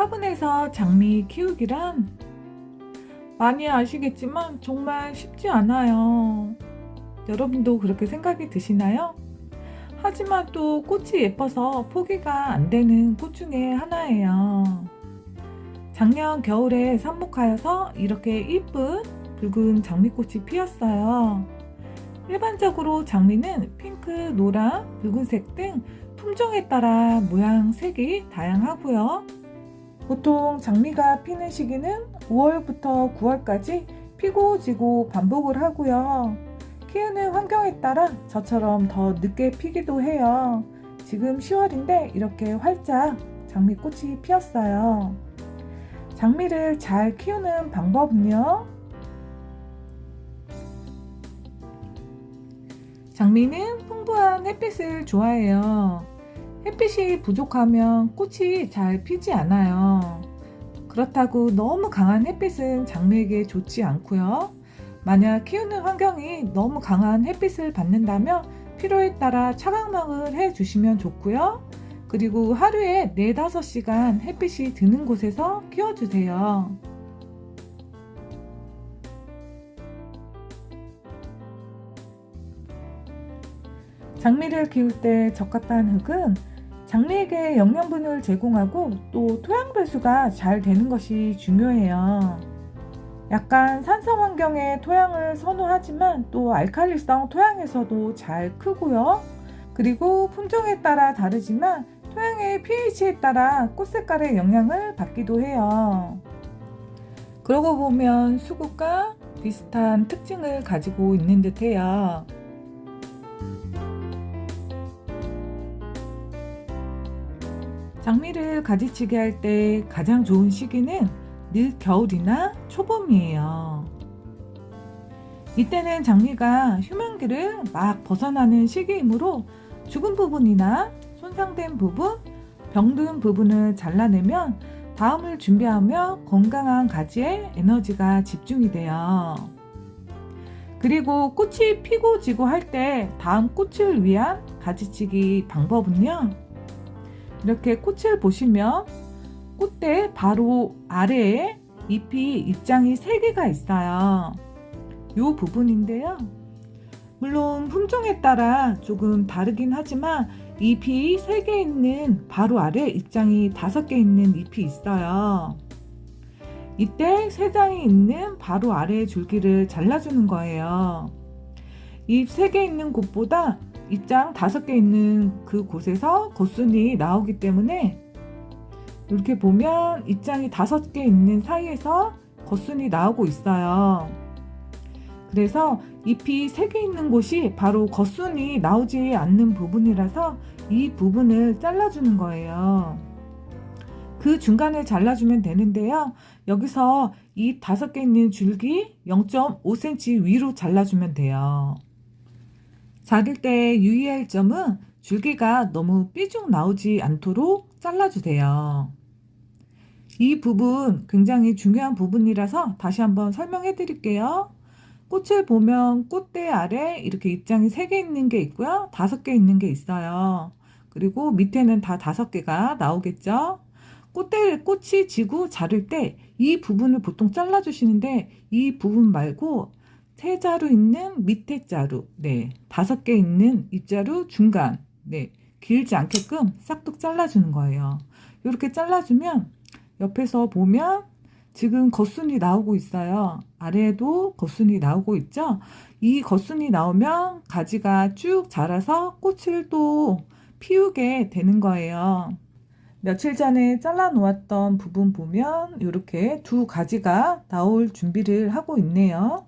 화분에서 장미 키우기란 많이 아시겠지만 정말 쉽지 않아요. 여러분도 그렇게 생각이 드시나요? 하지만 또 꽃이 예뻐서 포기가 안 되는 꽃 중에 하나예요. 작년 겨울에 삽목하여서 이렇게 이쁜 붉은 장미꽃이 피었어요. 일반적으로 장미는 핑크, 노랑, 붉은색 등 품종에 따라 모양, 색이 다양하고요. 보통 장미가 피는 시기는 5월부터 9월까지 피고 지고 반복을 하고요. 키우는 환경에 따라 저처럼 더 늦게 피기도 해요. 지금 10월인데 이렇게 활짝 장미꽃이 피었어요. 장미를 잘 키우는 방법은요. 장미는 풍부한 햇빛을 좋아해요. 햇빛이 부족하면 꽃이 잘 피지 않아요. 그렇다고 너무 강한 햇빛은 장미에게 좋지 않고요. 만약 키우는 환경이 너무 강한 햇빛을 받는다면 필요에 따라 차광막을 해주시면 좋고요. 그리고 하루에 4-5시간 햇빛이 드는 곳에서 키워주세요. 장미를 키울 때 적합한 흙은 장미에게 영양분을 제공하고 또 토양 배수가 잘 되는 것이 중요해요. 약간 산성 환경의 토양을 선호하지만 또 알칼리성 토양에서도 잘 크고요. 그리고 품종에 따라 다르지만 토양의 pH에 따라 꽃 색깔의 영향을 받기도 해요. 그러고 보면 수국과 비슷한 특징을 가지고 있는 듯해요. 장미를 가지치기 할 때 가장 좋은 시기는 늦 겨울이나 초봄이에요. 이때는 장미가 휴면기를 막 벗어나는 시기이므로 죽은 부분이나 손상된 부분, 병든 부분을 잘라내면 다음을 준비하며 건강한 가지에 에너지가 집중이 돼요. 그리고 꽃이 피고 지고 할 때 다음 꽃을 위한 가지치기 방법은요. 이렇게 꽃을 보시면 꽃대 바로 아래에 입장이 3개가 있어요. 이 부분인데요. 물론 품종에 따라 조금 다르긴 하지만 잎이 3개 있는 바로 아래 입장이 5개 있는 잎이 있어요. 이때 3장이 있는 바로 아래의 줄기를 잘라주는 거예요. 잎 3개 있는 곳보다 입장 5개 있는 그 곳에서 겉순이 나오기 때문에 이렇게 보면 입장이 5개 있는 사이에서 겉순이 나오고 있어요. 그래서 잎이 3개 있는 곳이 바로 겉순이 나오지 않는 부분이라서 이 부분을 잘라주는 거예요. 그 중간을 잘라주면 되는데요. 여기서 잎 5개 있는 줄기 0.5cm 위로 잘라주면 돼요. 자를 때 유의할 점은 줄기가 너무 삐죽 나오지 않도록 잘라주세요. 이 부분 굉장히 중요한 부분이라서 다시 한번 설명해 드릴게요. 꽃을 보면 꽃대 아래 이렇게 입장이 3개 있는 게 있고요. 5개 있는 게 있어요. 그리고 밑에는 다 5개가 나오겠죠. 꽃이 지고 자를 때 이 부분을 보통 잘라주시는데 이 부분 말고 3자루 있는 밑에 자루, 5개 있는 잎자루 중간, 길지 않게끔 싹둑 잘라주는 거예요. 이렇게 잘라주면 옆에서 보면 지금 겉순이 나오고 있어요. 아래에도 겉순이 나오고 있죠. 이 겉순이 나오면 가지가 쭉 자라서 꽃을 또 피우게 되는 거예요. 며칠 전에 잘라 놓았던 부분 보면 이렇게 2가지가 나올 준비를 하고 있네요.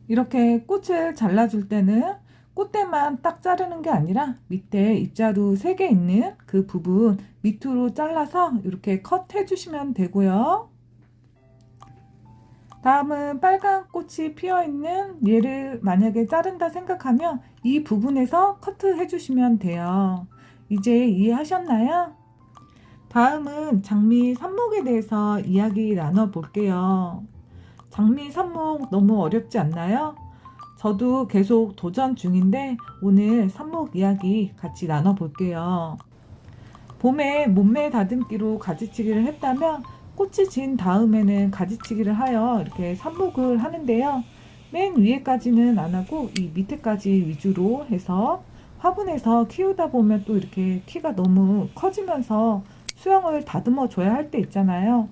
이렇게 꽃을 잘라줄 때는 꽃대만 딱 자르는 게 아니라 밑에 잎자루 3개 있는 그 부분 밑으로 잘라서 이렇게 컷 해주시면 되고요. 다음은 빨간 꽃이 피어 있는 얘를 만약에 자른다 생각하면 이 부분에서 커트 해주시면 돼요. 이제 이해하셨나요? 다음은 장미 삽목에 대해서 이야기 나눠 볼게요. 장미 삽목 너무 어렵지 않나요? 저도 계속 도전 중인데 오늘 삽목 이야기 같이 나눠 볼게요. 봄에 몸매 다듬기로 가지치기를 했다면 꽃이 진 다음에는 가지치기를 하여 이렇게 삽목을 하는데요. 맨 위에까지는 안 하고 이 밑에까지 위주로 해서 화분에서 키우다 보면 또 이렇게 키가 너무 커지면서 수영을 다듬어 줘야 할 때 있잖아요.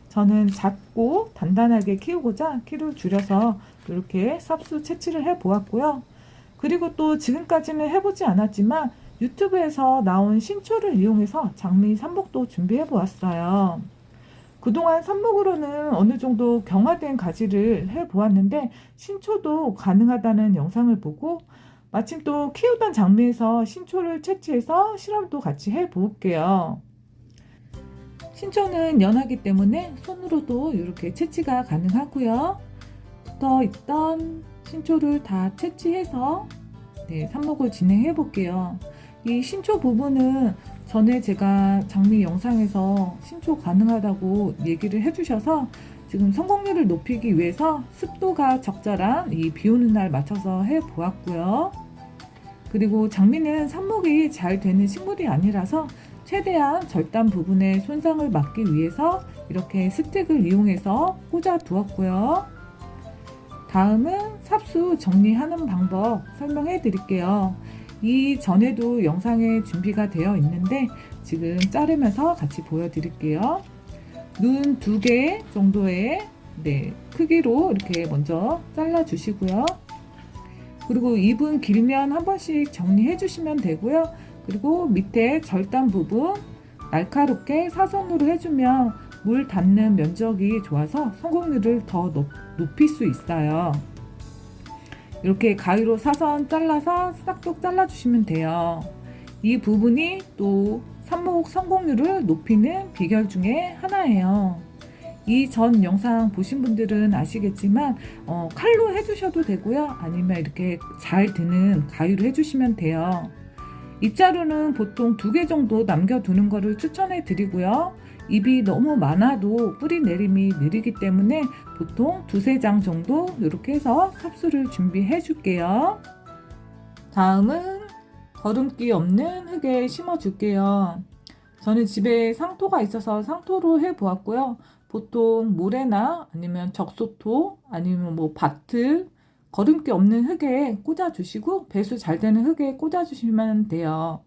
저는 작고 단단하게 키우고자 키를 줄여서 이렇게 삽수 채취를 해 보았고요. 그리고 또 지금까지는 해보지 않았지만 유튜브에서 나온 신초를 이용해서 장미 삽목도 준비해 보았어요. 그동안 삽목으로는 어느 정도 경화된 가지를 해 보았는데 신초도 가능하다는 영상을 보고 마침 또 키우던 장미에서 신초를 채취해서 실험도 같이 해 볼게요. 신초는 연하기 때문에 손으로도 이렇게 채취가 가능하고요. 붙어 있던 신초를 다 채취해서 삽목을 진행해 볼게요. 이 신초 부분은 전에 제가 장미 영상에서 신초 가능하다고 얘기를 해주셔서 지금 성공률을 높이기 위해서 습도가 적절한 이 비 오는 날 맞춰서 해 보았고요. 그리고 장미는 삽목이 잘 되는 식물이 아니라서 최대한 절단 부분의 손상을 막기 위해서 이렇게 스틱을 이용해서 꽂아 두었고요. 다음은 삽수 정리하는 방법 설명해 드릴게요. 이전에도 영상에 준비가 되어 있는데 지금 자르면서 같이 보여드릴게요. 눈 2개 정도의 크기로 이렇게 먼저 잘라 주시고요. 그리고 잎은 길면 한 번씩 정리해 주시면 되고요. 그리고 밑에 절단 부분 날카롭게 사선으로 해주면 물 닿는 면적이 좋아서 성공률을 더 높일 수 있어요. 이렇게 가위로 사선 잘라서 싹둑 잘라주시면 돼요. 이 부분이 또 삽목 성공률을 높이는 비결 중에 하나예요. 이 전 영상 보신 분들은 아시겠지만 칼로 해주셔도 되고요. 아니면 이렇게 잘 드는 가위로 해주시면 돼요. 잎자루는 보통 2개 정도 남겨두는 것을 추천해 드리고요. 잎이 너무 많아도 뿌리 내림이 느리기 때문에 보통 2-3장 정도 이렇게 해서 삽수를 준비해 줄게요. 다음은 거름기 없는 흙에 심어 줄게요. 저는 집에 상토가 있어서 상토로 해 보았고요. 보통 모래나 아니면 적소토 아니면 밭을 거름기 없는 흙에 꽂아 주시고 배수 잘 되는 흙에 꽂아 주시면 돼요.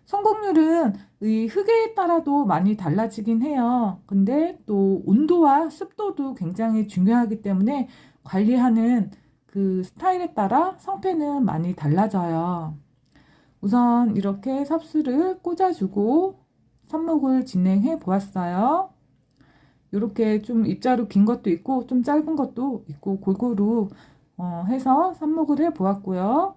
성공률은 이 흙에 따라도 많이 달라지긴 해요. 근데 또 온도와 습도도 굉장히 중요하기 때문에 관리하는 그 스타일에 따라 성패는 많이 달라져요. 우선 이렇게 삽수를 꽂아주고 삽목을 진행해 보았어요. 이렇게 좀 잎자루 긴 것도 있고 좀 짧은 것도 있고 골고루 해서 삽목을 해 보았고요.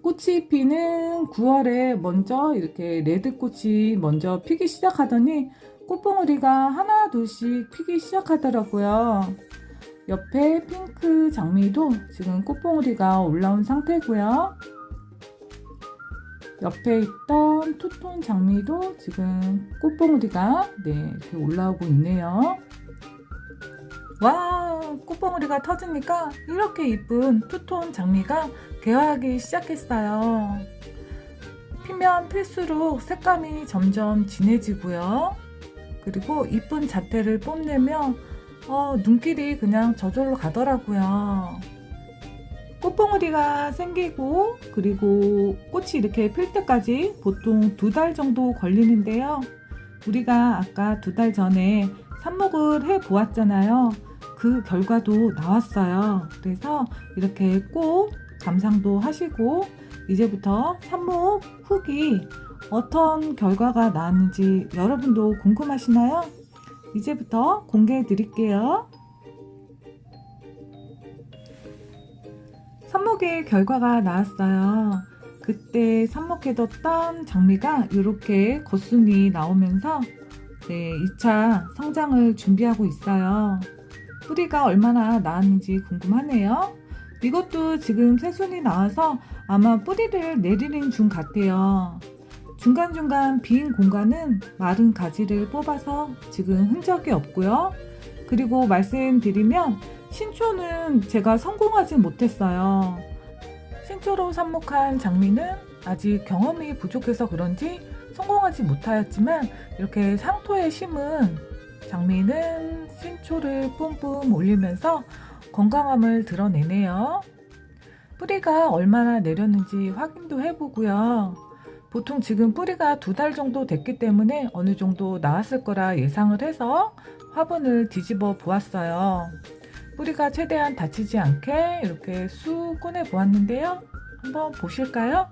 꽃이 피는 9월에 먼저 이렇게 레드꽃이 먼저 피기 시작하더니 꽃봉오리가 하나 둘씩 피기 시작하더라고요. 옆에 핑크 장미도 지금 꽃봉오리가 올라온 상태고요. 옆에 있던 투톤 장미도 지금 꽃봉오리가 이렇게 올라오고 있네요. 와, 꽃봉오리가 터지니까 이렇게 이쁜 투톤 장미가 개화하기 시작했어요. 피면 필수록 색감이 점점 진해지고요. 그리고 이쁜 자태를 뽐내면 눈길이 그냥 저절로 가더라고요. 꽃봉오리가 생기고 그리고 꽃이 이렇게 필 때까지 보통 2달 정도 걸리는데요. 우리가 아까 2달 전에 삽목을 해 보았잖아요. 그 결과도 나왔어요. 그래서 이렇게 꼭 감상도 하시고 이제부터 삽목 후기 어떤 결과가 나왔는지 여러분도 궁금하시나요? 이제부터 공개해 드릴게요. 삽목의 결과가 나왔어요. 그때 삽목해뒀던 장미가 이렇게 겉순이 나오면서 2차 성장을 준비하고 있어요. 뿌리가 얼마나 나왔는지 궁금하네요. 이것도 지금 새순이 나와서 아마 뿌리를 내리는 중 같아요. 중간중간 빈 공간은 마른 가지를 뽑아서 지금 흔적이 없고요. 그리고 말씀드리면 신초는 제가 성공하지 못했어요. 신초로 삽목한 장미는 아직 경험이 부족해서 그런지 성공하지 못하였지만 이렇게 상토에 심은 장미는 신초를 뿜뿜 올리면서 건강함을 드러내네요. 뿌리가 얼마나 내렸는지 확인도 해보고요. 보통 지금 뿌리가 2달 정도 됐기 때문에 어느 정도 나왔을 거라 예상을 해서 화분을 뒤집어 보았어요. 뿌리가 최대한 다치지 않게 이렇게 쑥 꺼내 보았는데요. 한번 보실까요?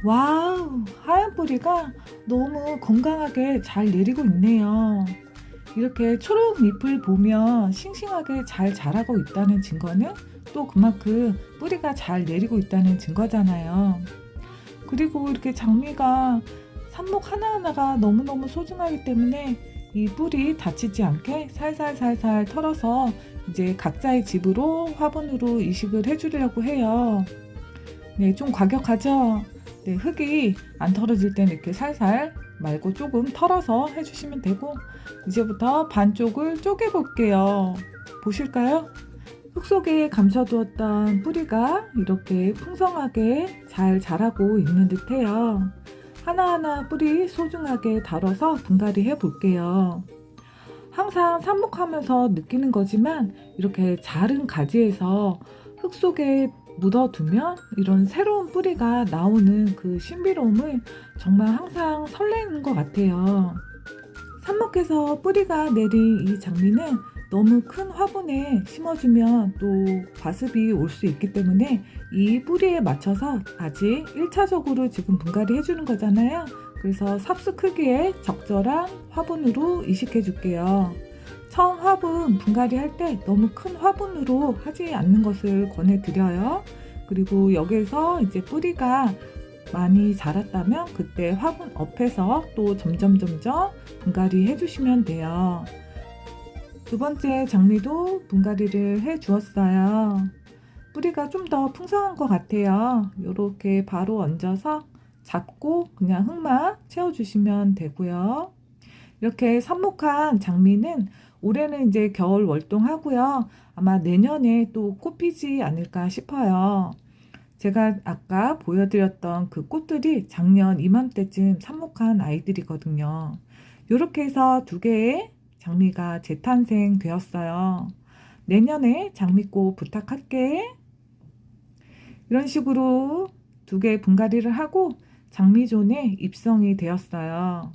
와우, 하얀 뿌리가 너무 건강하게 잘 내리고 있네요. 이렇게 초록 잎을 보면 싱싱하게 잘 자라고 있다는 증거는 또 그만큼 뿌리가 잘 내리고 있다는 증거잖아요. 그리고 이렇게 장미가 삽목 하나하나가 너무너무 소중하기 때문에 이 뿌리 다치지 않게 살살살살 털어서 이제 각자의 집으로 화분으로 이식을 해주려고 해요. 네, 좀 과격하죠? 네, 흙이 안 털어질 때는 이렇게 살살 말고 조금 털어서 해주시면 되고, 이제부터 반쪽을 쪼개 볼게요. 보실까요? 흙 속에 감춰두었던 뿌리가 이렇게 풍성하게 잘 자라고 있는 듯해요. 하나하나 뿌리 소중하게 다뤄서 분갈이 해 볼게요. 항상 삽목하면서 느끼는 거지만 이렇게 자른 가지에서 흙 속에 묻어두면 이런 새로운 뿌리가 나오는 그 신비로움을 정말 항상 설레는 것 같아요. 삽목해서 뿌리가 내린 이 장미는 너무 큰 화분에 심어주면 또 과습이 올 수 있기 때문에 이 뿌리에 맞춰서 아직 1차적으로 지금 분갈이 해주는 거잖아요. 그래서 삽수 크기에 적절한 화분으로 이식해 줄게요. 처음 화분 분갈이 할 때 너무 큰 화분으로 하지 않는 것을 권해드려요. 그리고 여기서 이제 뿌리가 많이 자랐다면 그때 화분 옆에서 또 점점 분갈이 해주시면 돼요. 두 번째 장미도 분갈이를 해 주었어요. 뿌리가 좀 더 풍성한 것 같아요. 이렇게 바로 얹어서 잡고 그냥 흙만 채워주시면 되고요. 이렇게 삽목한 장미는 올해는 이제 겨울 월동하고요. 아마 내년에 또 꽃 피지 않을까 싶어요. 제가 아까 보여드렸던 그 꽃들이 작년 이맘때쯤 삽목한 아이들이거든요. 이렇게 해서 2개의 장미가 재탄생 되었어요. 내년에 장미꽃 부탁할게. 이런 식으로 2개 분갈이를 하고 장미존에 입성이 되었어요.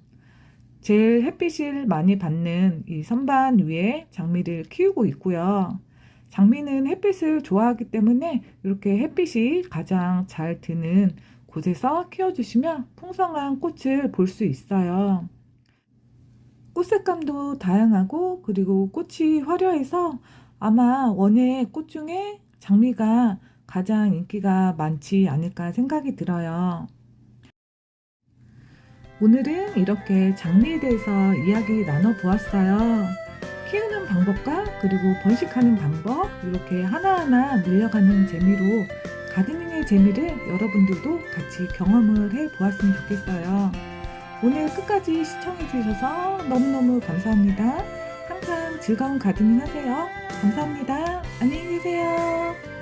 제일 햇빛을 많이 받는 이 선반 위에 장미를 키우고 있고요. 장미는 햇빛을 좋아하기 때문에 이렇게 햇빛이 가장 잘 드는 곳에서 키워주시면 풍성한 꽃을 볼 수 있어요. 꽃 색감도 다양하고 그리고 꽃이 화려해서 아마 원예 꽃 중에 장미가 가장 인기가 많지 않을까 생각이 들어요. 오늘은 이렇게 장미에 대해서 이야기 나눠보았어요. 키우는 방법과 그리고 번식하는 방법, 이렇게 하나하나 늘려가는 재미로 가드닝의 재미를 여러분들도 같이 경험을 해보았으면 좋겠어요. 오늘 끝까지 시청해주셔서 너무너무 감사합니다. 항상 즐거운 가드닝 하세요. 감사합니다. 안녕히 계세요.